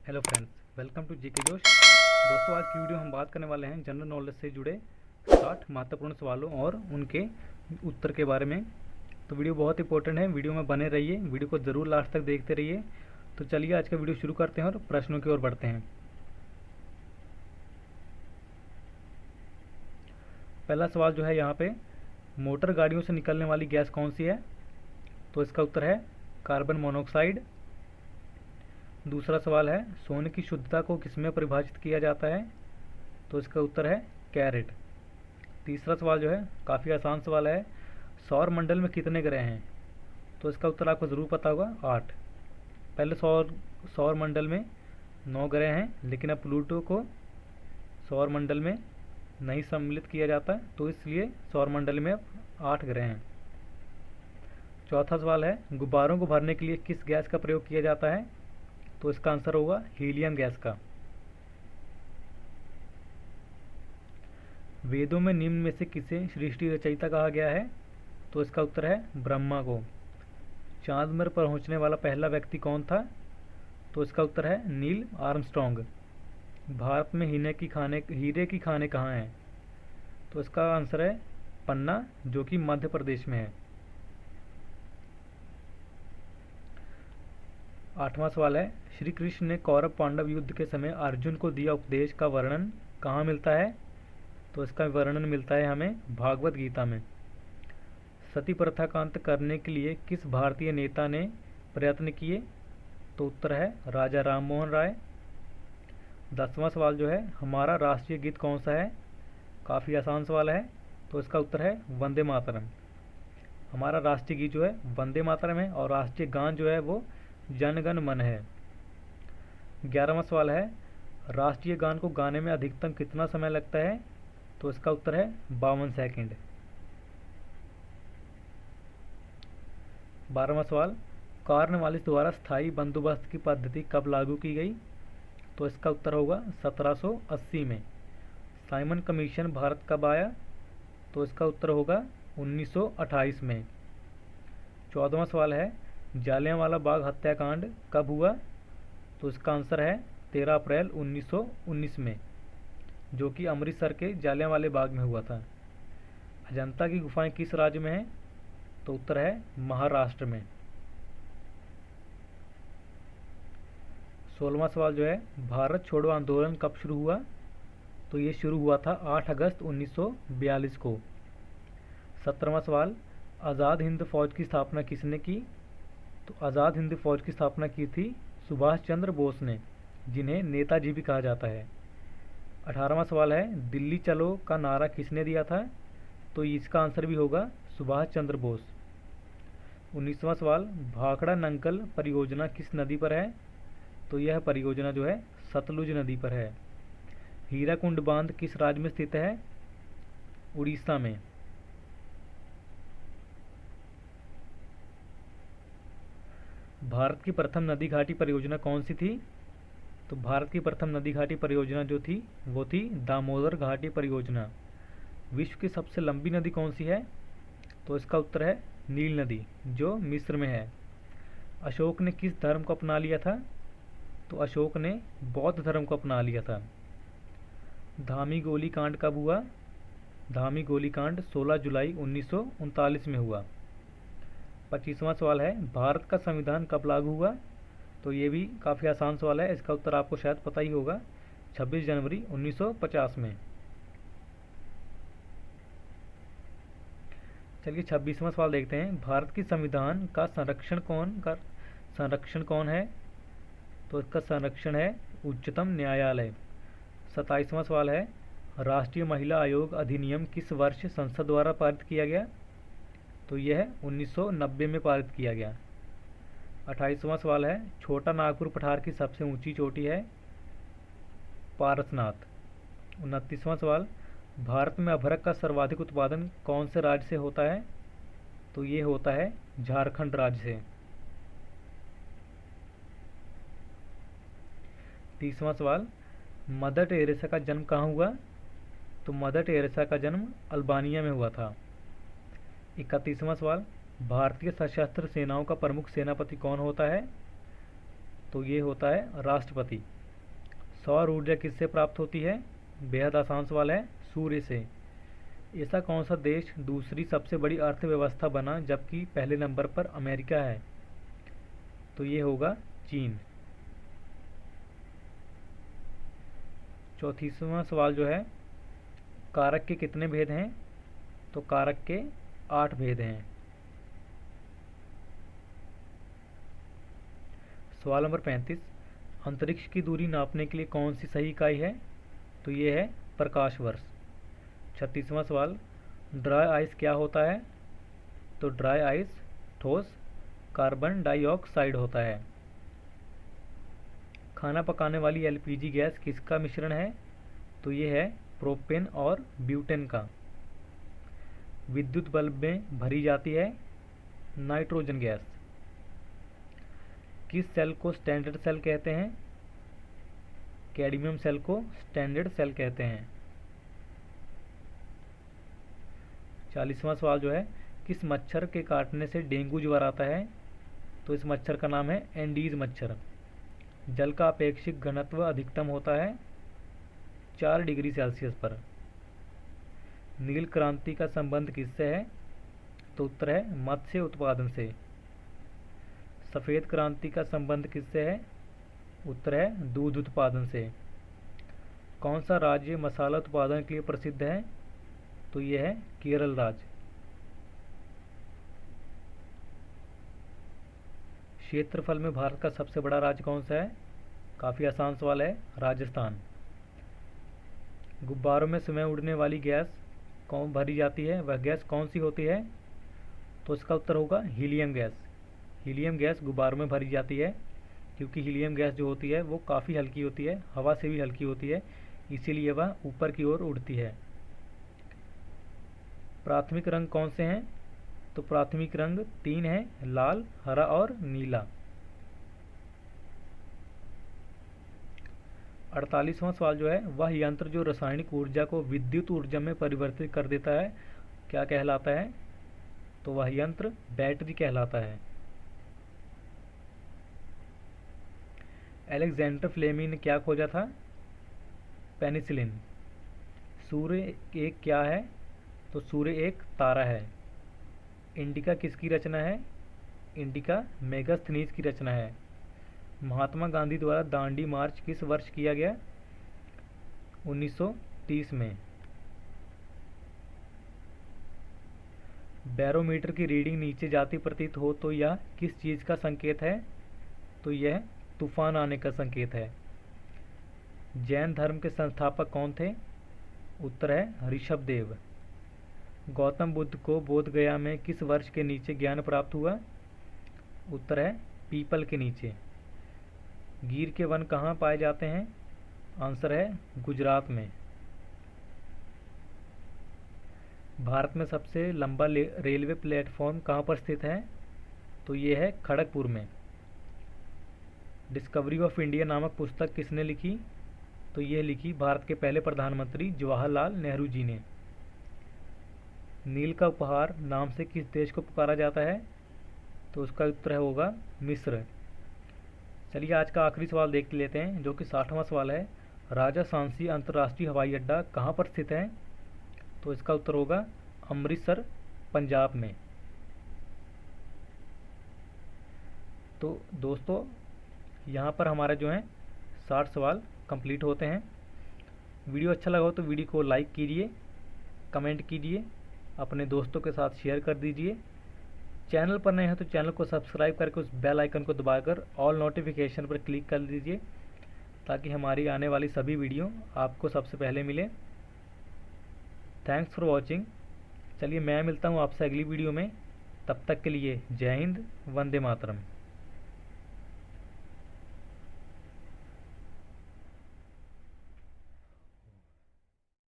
Hello friends, welcome to GK Josh. दोस्तों, आज की वीडियो हम बात करने वाले हैं जनरल नॉलेज से जुड़े 60 महत्वपूर्ण सवालों और उनके उत्तर के बारे में। तो वीडियो बहुत इंपॉर्टेंट है, वीडियो में बने रहिए, वीडियो को ज़रूर लास्ट तक देखते रहिए। तो चलिए आज का वीडियो शुरू करते हैं और प्रश्नों की ओर बढ़ते हैं। पहला सवाल जो है यहाँ पे, मोटर गाड़ियों से निकलने वाली गैस कौन सी है? तो इसका उत्तर है कार्बन मोनोऑक्साइड। दूसरा सवाल है, सोने की शुद्धता को किसमें परिभाषित किया जाता है? तो इसका उत्तर है कैरेट। तीसरा सवाल जो है काफ़ी आसान सवाल है, सौर मंडल में कितने ग्रह हैं? तो इसका उत्तर आपको ज़रूर पता होगा, 8। पहले सौर मंडल में 9 ग्रह हैं, लेकिन अब प्लूटो को सौर मंडल में नहीं सम्मिलित किया जाता है, तो इसलिए सौर मंडल में अब 8 ग्रह हैं। चौथा सवाल है, गुब्बारों को भरने के लिए किस गैस का प्रयोग किया जाता है? तो इसका आंसर होगा हीलियम गैस का। वेदों में निम्न में से किसे सृष्टि रचयिता कहा गया है? तो इसका उत्तर है ब्रह्मा को। चांद पर पहुंचने वाला पहला व्यक्ति कौन था? तो इसका उत्तर है नील आर्मस्ट्रॉन्ग। भारत में हीरे की खाने कहाँ हैं? तो इसका आंसर है पन्ना, जो कि मध्य प्रदेश में है। 8वां सवाल है, श्री कृष्ण ने कौरव पांडव युद्ध के समय अर्जुन को दिया उपदेश का वर्णन कहाँ मिलता है? तो इसका वर्णन मिलता है हमें भागवत गीता में। सती प्रथा का अंत करने के लिए किस भारतीय नेता ने प्रयत्न किए? तो उत्तर है राजा राम मोहन राय। 10वां सवाल जो है, हमारा राष्ट्रीय गीत कौन सा है? काफ़ी आसान सवाल है, तो इसका उत्तर है वंदे मातरम। हमारा राष्ट्रीय गीत जो है वंदे मातरम है और राष्ट्रीय गान जो है वो जन गण मन है। 11वां सवाल है, राष्ट्रीय गान को गाने में अधिकतम कितना समय लगता है? तो इसका उत्तर है 52 सेकंड। 12वां सवाल, कॉर्नवालिस द्वारा स्थायी बंदोबस्त की पद्धति कब लागू की गई? तो इसका उत्तर होगा 1780 में। साइमन कमीशन भारत कब आया? तो इसका उत्तर होगा 1928 में। 14वां सवाल है, जालियांवाला बाग हत्याकांड कब हुआ? तो इसका आंसर है 13 अप्रैल 1919 में, जो कि अमृतसर के जालियांवाले बाग में हुआ था। अजंता की गुफाएं किस राज्य में हैं? तो उत्तर है महाराष्ट्र में। 16वां सवाल जो है, भारत छोड़ो आंदोलन कब शुरू हुआ? तो ये शुरू हुआ था 8 अगस्त 1942 को। 17वां सवाल, आज़ाद हिंद फौज की स्थापना किसने की? तो आज़ाद हिंद फौज की स्थापना की थी सुभाष चंद्र बोस ने, जिन्हें नेताजी भी कहा जाता है। 18वां सवाल है, दिल्ली चलो का नारा किसने दिया था? तो इसका आंसर भी होगा सुभाष चंद्र बोस। 19वां सवाल, भाखड़ा नंगल परियोजना किस नदी पर है? तो यह परियोजना जो है सतलुज नदी पर है। हीराकुंड बांध किस राज्य में स्थित है? उड़ीसा में। भारत की प्रथम नदी घाटी परियोजना कौन सी थी? तो भारत की प्रथम नदी घाटी परियोजना जो थी वो थी दामोदर घाटी परियोजना। विश्व की सबसे लंबी नदी कौन सी है? तो इसका उत्तर है नील नदी, जो मिस्र में है। अशोक ने किस धर्म को अपना लिया था? तो अशोक ने बौद्ध धर्म को अपना लिया था। धामी गोली कांड कब हुआ? धामी गोली कांड 16 जुलाई 1939 में हुआ। 25वां सवाल है, भारत का संविधान कब लागू हुआ? तो ये भी काफ़ी आसान सवाल है, इसका उत्तर आपको शायद पता ही होगा, 26 जनवरी 1950 में। चलिए 26वां सवाल देखते हैं, भारत की संविधान का संरक्षण कौन है? तो इसका संरक्षण है उच्चतम न्यायालय। 27वां सवाल है, राष्ट्रीय महिला आयोग अधिनियम किस वर्ष संसद द्वारा पारित किया गया? तो यह 1990 में पारित किया गया। 28वां सवाल है, छोटा नागपुर पठार की सबसे ऊंची चोटी है? पारसनाथ। 29वां सवाल, भारत में अभ्रक का सर्वाधिक उत्पादन कौन से राज्य से होता है? तो ये होता है झारखंड राज्य से। 30वां सवाल, मदर टेरेसा का जन्म कहाँ हुआ? तो मदर टेरेसा का जन्म अल्बानिया में हुआ था। 31वां सवाल, भारतीय सशस्त्र सेनाओं का प्रमुख सेनापति कौन होता है? तो ये होता है राष्ट्रपति। सौर ऊर्जा किससे प्राप्त होती है? बेहद आसान सवाल है, सूर्य से। ऐसा कौन सा देश दूसरी सबसे बड़ी अर्थव्यवस्था बना जबकि पहले नंबर पर अमेरिका है? तो ये होगा चीन। 34वां सवाल जो है, कारक के कितने भेद हैं? तो कारक के 8 भेद हैं। सवाल नंबर 35, अंतरिक्ष की दूरी नापने के लिए कौन सी सही इकाई है? तो ये है प्रकाश वर्ष। 36वां सवाल, ड्राई आइस क्या होता है? तो ड्राई आइस ठोस कार्बन डाइऑक्साइड होता है। खाना पकाने वाली एलपीजी गैस किसका मिश्रण है? तो ये है प्रोपेन और ब्यूटेन का। विद्युत बल्ब में भरी जाती है नाइट्रोजन गैस। किस सेल को स्टैंडर्ड सेल कहते हैं? कैडमियम सेल को स्टैंडर्ड सेल कहते हैं। 40वां सवाल जो है, किस मच्छर के काटने से डेंगू ज्वर आता है? तो इस मच्छर का नाम है एंडीज मच्छर। जल का अपेक्षिक घनत्व अधिकतम होता है 4 डिग्री सेल्सियस पर। नील क्रांति का संबंध किससे है? तो उत्तर है मत्स्य उत्पादन से। सफ़ेद क्रांति का संबंध किससे है? उत्तर है दूध उत्पादन से। कौन सा राज्य मसाला उत्पादन के लिए प्रसिद्ध है? तो यह है केरल राज्य। क्षेत्रफल में भारत का सबसे बड़ा राज्य कौन सा है? काफ़ी आसान सवाल है, राजस्थान। गुब्बारों में समय उड़ने वाली गैस कौन भरी जाती है? वह गैस कौन सी होती है? तो इसका उत्तर होगा हीलियम गैस। हीलियम गैस गुब्बारों में भरी जाती है क्योंकि हीलियम गैस जो होती है वो काफ़ी हल्की होती है, हवा से भी हल्की होती है, इसीलिए वह ऊपर की ओर उड़ती है। प्राथमिक रंग कौन से हैं? तो प्राथमिक रंग 3 हैं, लाल, हरा और नीला। 48वां सवाल जो है, वह यंत्र जो रासायनिक ऊर्जा को विद्युत ऊर्जा में परिवर्तित कर देता है क्या कहलाता है? तो वह यंत्र बैटरी कहलाता है। अलेक्जेंडर फ्लेमी ने क्या खोजा था? पेनिसिलिन। सूर्य एक क्या है? तो सूर्य एक तारा है। इंडिका किसकी रचना है? इंडिका मेगास्थनीज की रचना है। महात्मा गांधी द्वारा दांडी मार्च किस वर्ष किया गया? 1930 में। बैरोमीटर की रीडिंग नीचे जाती प्रतीत हो तो यह किस चीज़ का संकेत है? तो यह तूफान आने का संकेत है। जैन धर्म के संस्थापक कौन थे? उत्तर है ऋषभदेव। गौतम बुद्ध को बोध गया में किस वर्ष के नीचे ज्ञान प्राप्त हुआ? उत्तर है पीपल के नीचे। गिर के वन कहाँ पाए जाते हैं? आंसर है गुजरात में। भारत में सबसे लंबा रेलवे प्लेटफॉर्म कहाँ पर स्थित है? तो ये है खड़गपुर में। डिस्कवरी ऑफ इंडिया नामक पुस्तक किसने लिखी? तो यह लिखी भारत के पहले प्रधानमंत्री जवाहरलाल नेहरू जी ने। नील का उपहार नाम से किस देश को पुकारा जाता है? तो उसका उत्तर होगा मिस्र। चलिए आज का आखिरी सवाल देख लेते हैं जो कि 60वां सवाल है। राजा सांसी अंतर्राष्ट्रीय हवाई अड्डा कहाँ पर स्थित है? तो इसका उत्तर होगा अमृतसर, पंजाब में। तो दोस्तों यहाँ पर हमारा जो है 60 सवाल कंप्लीट होते हैं। वीडियो अच्छा लगा हो तो वीडियो को लाइक कीजिए, कमेंट कीजिए, अपने दोस्तों के साथ शेयर कर दीजिए। चैनल पर नए हैं तो चैनल को सब्सक्राइब करके उस बेल आइकन को दबाकर ऑल नोटिफिकेशन पर क्लिक कर दीजिए ताकि हमारी आने वाली सभी वीडियो आपको सबसे पहले मिले। Thanks for watching. चलिए मैं मिलता हूँ आपसे अगली वीडियो में। तब तक के लिए जय हिंद, वंदे मातरम।